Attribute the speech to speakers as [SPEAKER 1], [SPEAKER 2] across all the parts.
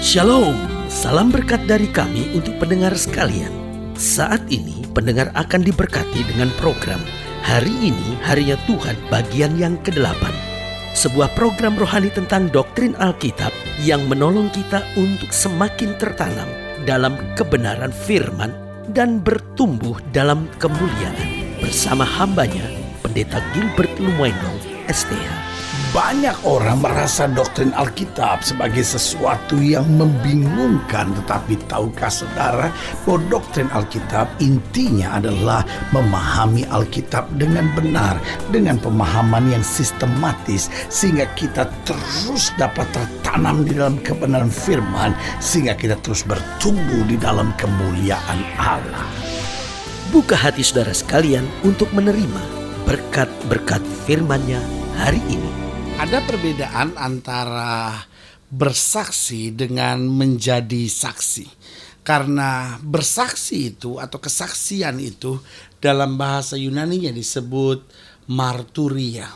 [SPEAKER 1] Shalom, salam berkat dari kami untuk pendengar sekalian. Saat ini pendengar akan diberkati dengan program Hari Ini Harinya Tuhan bagian yang ke-8. Sebuah program rohani tentang doktrin Alkitab yang menolong kita untuk semakin tertanam dalam kebenaran firman dan bertumbuh dalam kemuliaan. Bersama hambanya, Pendeta Gilbert Lumwendong, STH.
[SPEAKER 2] Banyak orang merasa doktrin Alkitab sebagai sesuatu yang membingungkan. Tetapi tahukah saudara bahwa doktrin Alkitab intinya adalah memahami Alkitab dengan benar, dengan pemahaman yang sistematis, sehingga kita terus dapat tertanam di dalam kebenaran firman, sehingga kita terus bertumbuh di dalam kemuliaan Allah.
[SPEAKER 1] Buka hati saudara sekalian untuk menerima berkat-berkat firman-Nya hari ini.
[SPEAKER 2] Ada perbedaan antara bersaksi dengan menjadi saksi. Karena bersaksi itu atau kesaksian itu dalam bahasa Yunaninya disebut marturia.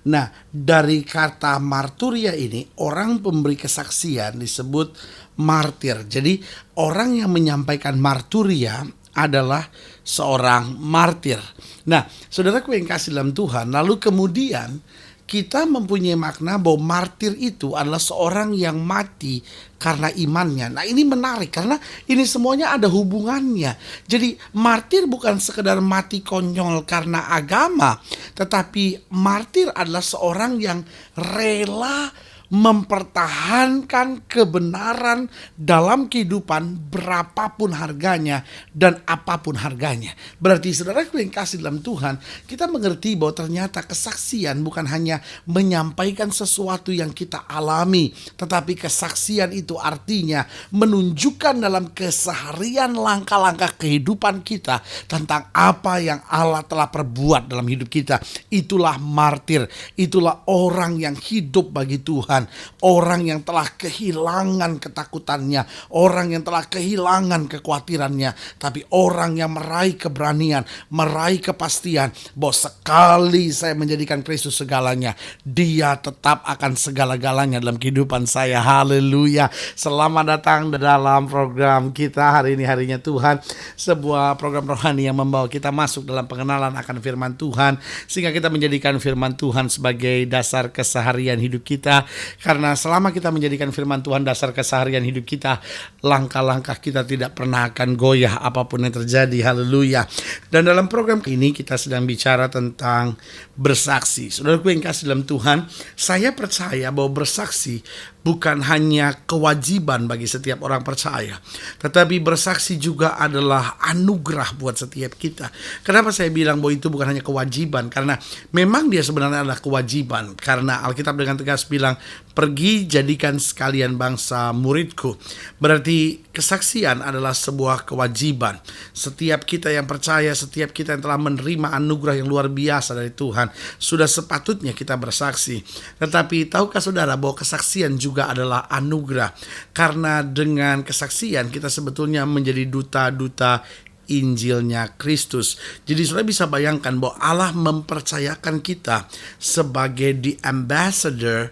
[SPEAKER 2] Nah, dari kata marturia ini orang pemberi kesaksian disebut martir. Jadi orang yang menyampaikan marturia adalah seorang martir. Nah, saudaraku yang kasih dalam Tuhan, lalu kemudian kita mempunyai makna bahwa martir itu adalah seorang yang mati karena imannya. Nah, ini menarik karena ini semuanya ada hubungannya. Jadi martir bukan sekedar mati konyol karena agama, tetapi martir adalah seorang yang rela mempertahankan kebenaran dalam kehidupan berapapun harganya dan apapun harganya. Berarti saudaraku yang kasih dalam Tuhan, kita mengerti bahwa ternyata kesaksian bukan hanya menyampaikan sesuatu yang kita alami, tetapi kesaksian itu artinya menunjukkan dalam keseharian langkah-langkah kehidupan kita tentang apa yang Allah telah perbuat dalam hidup kita. Itulah martir, itulah orang yang hidup bagi Tuhan. Orang yang telah kehilangan ketakutannya, orang yang telah kehilangan kekhawatirannya, tapi orang yang meraih keberanian, meraih kepastian bahwa sekali saya menjadikan Kristus segalanya, Dia tetap akan segala-galanya dalam kehidupan saya. Haleluya. Selamat datang dalam program kita Hari Ini Harinya Tuhan, sebuah program rohani yang membawa kita masuk dalam pengenalan akan firman Tuhan, sehingga kita menjadikan firman Tuhan sebagai dasar keseharian hidup kita. Karena selama kita menjadikan firman Tuhan dasar keseharian hidup kita, langkah-langkah kita tidak pernah akan goyah apapun yang terjadi. Haleluya. Dan dalam program ini kita sedang bicara tentang bersaksi. Saudaraku yang kasih dalam Tuhan, saya percaya bahwa bersaksi bukan hanya kewajiban bagi setiap orang percaya, tetapi bersaksi juga adalah anugerah buat setiap kita. Kenapa saya bilang bahwa itu bukan hanya kewajiban? Karena memang dia sebenarnya adalah kewajiban. Karena Alkitab dengan tegas bilang, pergi jadikan sekalian bangsa muridku. Berarti kesaksian adalah sebuah kewajiban. Setiap kita yang percaya, setiap kita yang telah menerima anugerah yang luar biasa dari Tuhan, sudah sepatutnya kita bersaksi. Tetapi tahukah saudara bahwa kesaksian juga adalah anugerah? Karena dengan kesaksian kita sebetulnya menjadi duta-duta Injilnya Kristus. Jadi saudara bisa bayangkan bahwa Allah mempercayakan kita sebagai the ambassador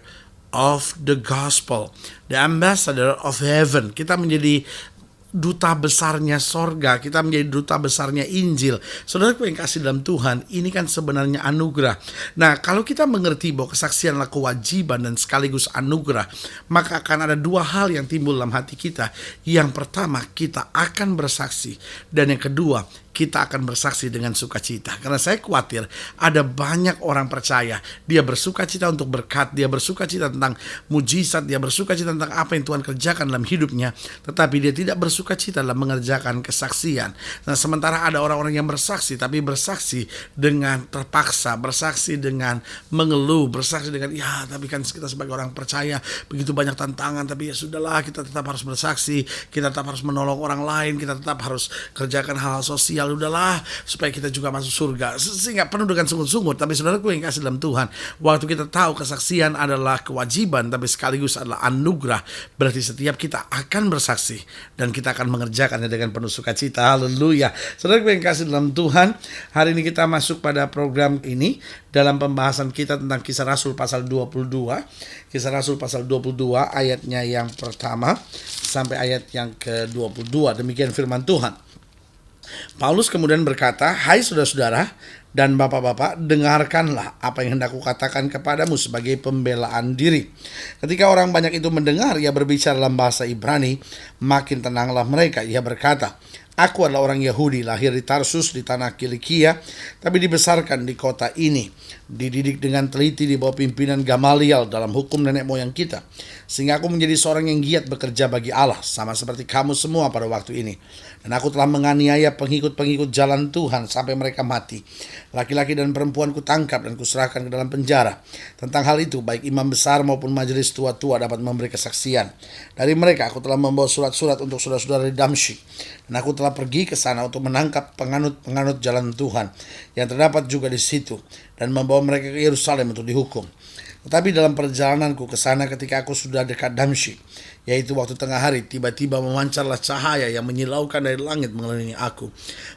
[SPEAKER 2] of the gospel, the ambassador of heaven. Kita menjadi duta besarnya sorga, kita menjadi duta besarnya Injil. Saudaraku yang kasih dalam Tuhan, ini kan sebenarnya anugerah. Nah, kalau kita mengerti bahwa kesaksian adalah kewajiban dan sekaligus anugerah, maka akan ada dua hal yang timbul dalam hati kita. Yang pertama, kita akan bersaksi, dan yang kedua, kita akan bersaksi dengan sukacita. Karena saya khawatir ada banyak orang percaya, dia bersukacita untuk berkat, dia bersukacita tentang mujizat, dia bersukacita tentang apa yang Tuhan kerjakan dalam hidupnya, tetapi dia tidak bersukacita dalam mengerjakan kesaksian. Nah, sementara ada orang-orang yang bersaksi, tapi bersaksi dengan terpaksa, bersaksi dengan mengeluh, bersaksi dengan ya tapi kan kita sebagai orang percaya begitu banyak tantangan, tapi ya sudahlah, kita tetap harus bersaksi, kita tetap harus menolong orang lain, kita tetap harus kerjakan hal-hal sosial, finansial, udahlah supaya kita juga masuk surga. Sehingga penuh dengan sungut-sungut. Tapi saudaraku yang kasih dalam Tuhan, waktu kita tahu kesaksian adalah kewajiban tapi sekaligus adalah anugerah, berarti setiap kita akan bersaksi dan kita akan mengerjakannya dengan penuh sukacita. Haleluya. Saudaraku yang kasih dalam Tuhan, hari ini kita masuk pada program ini dalam pembahasan kita tentang Kisah Rasul pasal 22. Kisah Rasul pasal 22 ayatnya yang pertama sampai ayat yang ke-22. Demikian firman Tuhan. Paulus kemudian berkata, "Hai saudara-saudara dan bapak-bapak, dengarkanlah apa yang hendak kukatakan kepadamu sebagai pembelaan diri." Ketika orang banyak itu mendengar ia berbicara dalam bahasa Ibrani, makin tenanglah mereka. Ia berkata, "Aku adalah orang Yahudi, lahir di Tarsus di tanah Kilikia, tapi dibesarkan di kota ini, dididik dengan teliti di bawah pimpinan Gamaliel dalam hukum nenek moyang kita, sehingga aku menjadi seorang yang giat bekerja bagi Allah, sama seperti kamu semua pada waktu ini. Dan aku telah menganiaya pengikut-pengikut jalan Tuhan sampai mereka mati. Laki-laki dan perempuan kutangkap dan kuserahkan ke dalam penjara. Tentang hal itu, baik imam besar maupun majelis tua-tua dapat memberi kesaksian. Dari mereka aku telah membawa surat-surat untuk saudara-saudara di Damsyik. Dan aku telah pergi ke sana untuk menangkap penganut-penganut jalan Tuhan yang terdapat juga di situ dan membawa mereka ke Yerusalem untuk dihukum. Tetapi dalam perjalananku ke sana ketika aku sudah dekat Damsyik, yaitu waktu tengah hari, tiba-tiba memancarlah cahaya yang menyilaukan dari langit mengelilingi aku.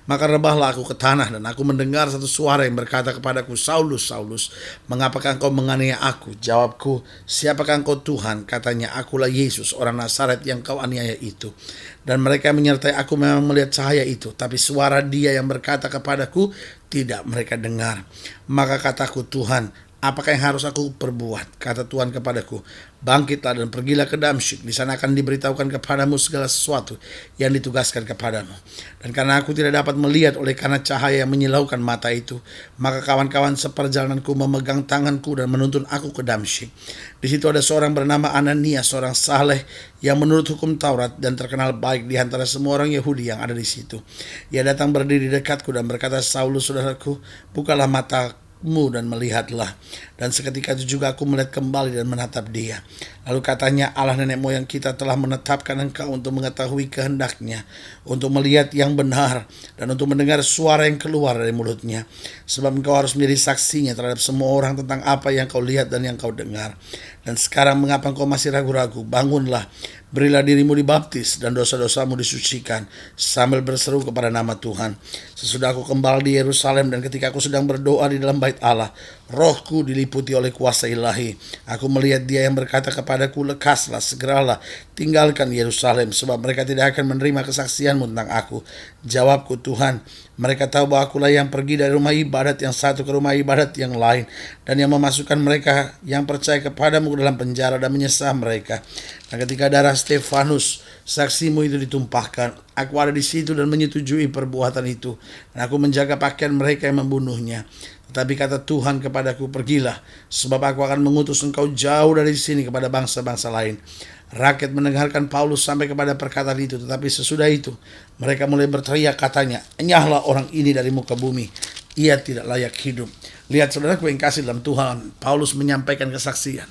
[SPEAKER 2] Maka rebahlah aku ke tanah dan aku mendengar satu suara yang berkata kepadaku, 'Saulus, Saulus, mengapakah engkau menganiaya aku?' Jawabku, 'Siapakah engkau Tuhan?' Katanya, 'Akulah Yesus, orang Nazaret yang kau aniaya itu.' Dan mereka menyertai aku memang melihat cahaya itu, tapi suara dia yang berkata kepadaku tidak mereka dengar. Maka kataku, 'Tuhan, apakah yang harus aku perbuat?' Kata Tuhan kepadaku, 'Bangkitlah dan pergilah ke Damsyik. Di sana akan diberitahukan kepadamu segala sesuatu yang ditugaskan kepadamu.' Dan karena aku tidak dapat melihat oleh karena cahaya yang menyilaukan mata itu, maka kawan-kawan seperjalananku memegang tanganku dan menuntun aku ke Damsyik. Di situ ada seorang bernama Ananias, seorang saleh yang menurut hukum Taurat dan terkenal baik di antara semua orang Yahudi yang ada di situ. Ia datang berdiri dekatku dan berkata, 'Saulus, saudaraku, bukalah matamu dan melihatlah.' Dan seketika itu juga aku melihat kembali dan menatap dia. Lalu katanya, 'Allah nenek moyang kita telah menetapkan engkau untuk mengetahui kehendaknya, untuk melihat yang benar, dan untuk mendengar suara yang keluar dari mulutnya. Sebab engkau harus menjadi saksinya terhadap semua orang tentang apa yang kau lihat dan yang kau dengar. Dan sekarang mengapa engkau masih ragu-ragu? Bangunlah, berilah dirimu dibaptis, dan dosa-dosamu disucikan, sambil berseru kepada nama Tuhan.' Sesudah aku kembali di Yerusalem dan ketika aku sedang berdoa di dalam bait Allah, rohku diliputi oleh kuasa ilahi. Aku melihat dia yang berkata kepadaku, 'Lekaslah, segeralah, tinggalkan Yerusalem, sebab mereka tidak akan menerima kesaksianmu tentang aku.' Jawabku, 'Tuhan, mereka tahu bahwa akulah yang pergi dari rumah ibadat yang satu ke rumah ibadat yang lain, dan yang memasukkan mereka yang percaya kepadamu ke dalam penjara dan menyesah mereka. Dan ketika darah Stefanus, saksimu itu ditumpahkan, aku ada di situ dan menyetujui perbuatan itu, dan aku menjaga pakaian mereka yang membunuhnya. Tetapi kata Tuhan kepadaku, pergilah, sebab aku akan mengutus engkau jauh dari sini kepada bangsa-bangsa lain.' Rakyat mendengarkan Paulus sampai kepada perkataan itu, tetapi sesudah itu mereka mulai berteriak, katanya, 'Enyahlah orang ini dari muka bumi, ia tidak layak hidup.'" Lihat saudaraku yang kasih dalam Tuhan, Paulus menyampaikan kesaksian.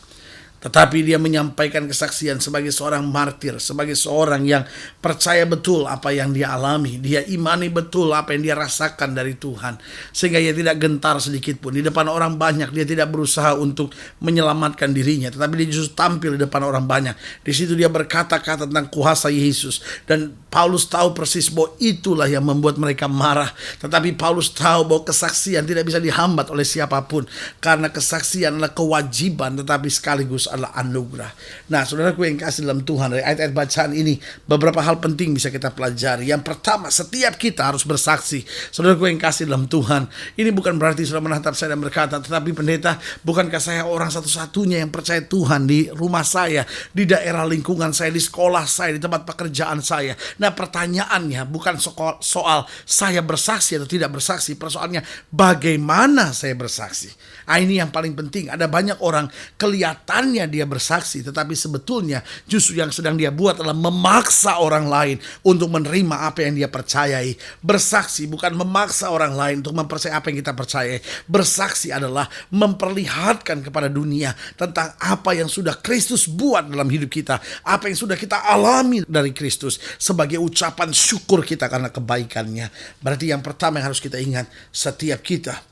[SPEAKER 2] Tetapi dia menyampaikan kesaksian sebagai seorang martir, sebagai seorang yang percaya betul apa yang dia alami. Dia imani betul apa yang dia rasakan dari Tuhan. Sehingga ia tidak gentar sedikit pun. Di depan orang banyak dia tidak berusaha untuk menyelamatkan dirinya. Tetapi dia justru tampil di depan orang banyak. Di situ dia berkata-kata tentang kuasa Yesus. Dan Paulus tahu persis bahwa itulah yang membuat mereka marah. Tetapi Paulus tahu bahwa kesaksian tidak bisa dihambat oleh siapapun. Karena kesaksian adalah kewajiban tetapi sekaligus adalah anugerah. Nah, saudaraku yang kasih dalam Tuhan, dari ayat-ayat bacaan ini beberapa hal penting bisa kita pelajari. Yang pertama, setiap kita harus bersaksi. Saudaraku yang kasih dalam Tuhan, ini bukan berarti sudah menatap saya dan berkata, "Tetapi pendeta, bukankah saya orang satu-satunya yang percaya Tuhan di rumah saya, di daerah lingkungan saya, di sekolah saya, di tempat pekerjaan saya?" Nah, pertanyaannya bukan soal saya bersaksi atau tidak bersaksi. Persoalannya bagaimana saya bersaksi. Ini yang paling penting. Ada banyak orang kelihatannya hanya dia bersaksi, tetapi sebetulnya justru yang sedang dia buat adalah memaksa orang lain untuk menerima apa yang dia percayai. Bersaksi bukan memaksa orang lain untuk mempercayai apa yang kita percayai. Bersaksi adalah memperlihatkan kepada dunia tentang apa yang sudah Kristus buat dalam hidup kita, apa yang sudah kita alami dari Kristus sebagai ucapan syukur kita karena kebaikannya. Berarti yang pertama yang harus kita ingat, setiap kita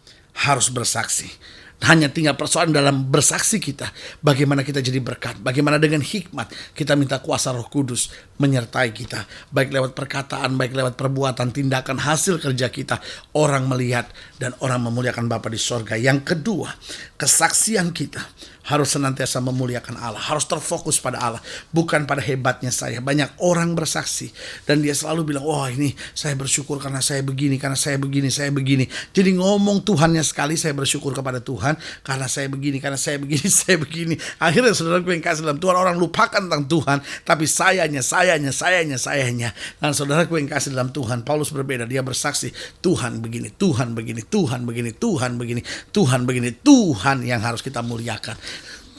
[SPEAKER 2] harus bersaksi. Hanya tinggal persoalan dalam bersaksi kita, bagaimana kita jadi berkat, bagaimana dengan hikmat kita minta kuasa Roh Kudus menyertai kita, baik lewat perkataan, baik lewat perbuatan, tindakan, hasil kerja kita, orang melihat dan orang memuliakan Bapa di sorga. Yang kedua, kesaksian kita harus senantiasa memuliakan Allah, harus terfokus pada Allah, bukan pada hebatnya saya. Banyak orang bersaksi dan dia selalu bilang, oh ini saya bersyukur karena saya begini, karena saya begini, saya begini. Jadi ngomong Tuhannya sekali, saya bersyukur kepada Tuhan karena saya begini, karena saya begini, saya begini. Akhirnya saudaraku yang kasih dalam Tuhan, orang lupakan tentang Tuhan, tapi sayanya. Dan saudaraku yang kasih dalam Tuhan, Paulus berbeda, dia bersaksi, Tuhan begini, Tuhan begini, Tuhan begini, Tuhan begini, Tuhan begini, Tuhan yang harus kita muliakan.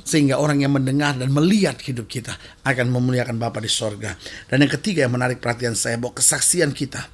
[SPEAKER 2] Sehingga orang yang mendengar dan melihat hidup kita akan memuliakan Bapa di sorga. Dan yang ketiga yang menarik perhatian saya, bahwa kesaksian kita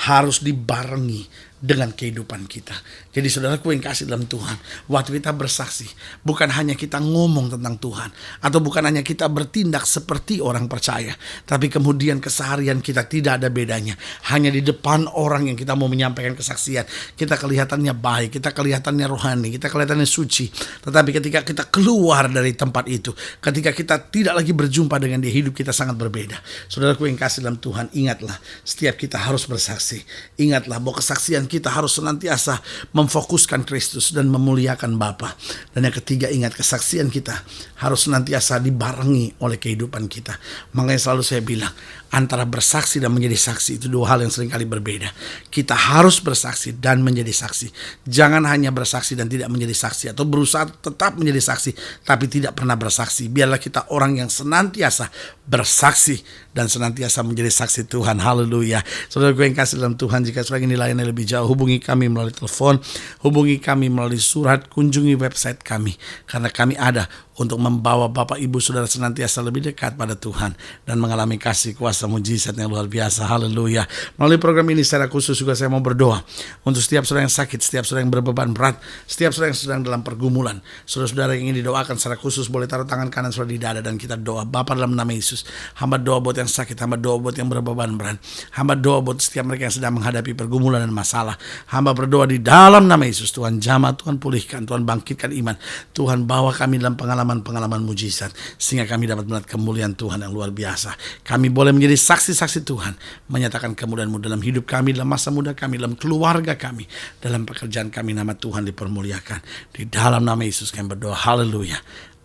[SPEAKER 2] harus dibarengi dengan kehidupan kita. Jadi saudaraku yang kasih dalam Tuhan, waktu kita bersaksi, bukan hanya kita ngomong tentang Tuhan, atau bukan hanya kita bertindak seperti orang percaya, tapi kemudian keseharian kita tidak ada bedanya. Hanya di depan orang yang kita mau menyampaikan kesaksian, kita kelihatannya baik, kita kelihatannya rohani, kita kelihatannya suci. Tetapi ketika kita keluar dari tempat itu, ketika kita tidak lagi berjumpa dengan dia, hidup kita sangat berbeda. Saudaraku yang kasih dalam Tuhan, ingatlah, setiap kita harus bersaksi. Ingatlah bahwa kesaksian kita harus senantiasa memfokuskan Kristus dan memuliakan Bapa. Dan yang ketiga, ingat, kesaksian kita harus senantiasa dibarengi oleh kehidupan kita. Makanya selalu saya bilang, antara bersaksi dan menjadi saksi itu dua hal yang seringkali berbeda. Kita harus bersaksi dan menjadi saksi. Jangan hanya bersaksi dan tidak menjadi saksi, atau berusaha tetap menjadi saksi tapi tidak pernah bersaksi. Biarlah kita orang yang senantiasa bersaksi dan senantiasa menjadi saksi Tuhan. Haleluya. Saudara yang kasih dalam Tuhan, jika saudara ingin dilayani lebih jauh, hubungi kami melalui telepon, hubungi kami melalui surat, kunjungi website kami, karena kami ada untuk membawa Bapak Ibu Saudara senantiasa lebih dekat pada Tuhan dan mengalami kasih kuasa mujizat yang luar biasa. Haleluya. Melalui program ini secara khusus juga saya mau berdoa untuk setiap saudara yang sakit, setiap saudara yang berbeban berat, setiap saudara yang sedang dalam pergumulan. Saudara-saudara yang ingin didoakan secara khusus boleh taruh tangan kanan saudara di dada dan kita doa. Bapa, dalam nama Yesus, hamba doa buat yang sakit, hamba doa buat yang berbeban berat, hamba doa buat setiap mereka yang sedang menghadapi pergumulan dan masalah. Hamba berdoa di dalam nama Yesus, Tuhan jamah, Tuhan pulihkan, Tuhan bangkitkan iman, Tuhan bawa kami dalam pengalaman mujizat, sehingga kami dapat melihat kemuliaan Tuhan yang luar biasa. Kami boleh menjadi saksi-saksi Tuhan, menyatakan kemuliaan-Mu dalam hidup kami, dalam masa muda kami, dalam keluarga kami, dalam pekerjaan kami. Nama Tuhan dipermuliakan. Di dalam nama Yesus kami berdoa. Haleluya.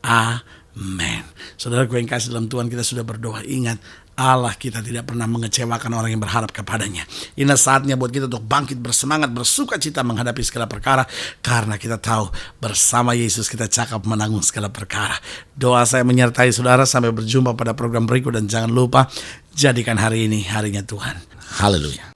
[SPEAKER 2] Amen. Saudaraku yang kasih dalam Tuhan, kita sudah berdoa. Ingat, Allah kita tidak pernah mengecewakan orang yang berharap kepadanya. Ini saatnya buat kita untuk bangkit, bersemangat, bersuka cita menghadapi segala perkara, karena kita tahu bersama Yesus kita cakap menanggung segala perkara. Doa saya menyertai saudara. Sampai berjumpa pada program berikut, dan jangan lupa jadikan hari ini harinya Tuhan. Haleluya.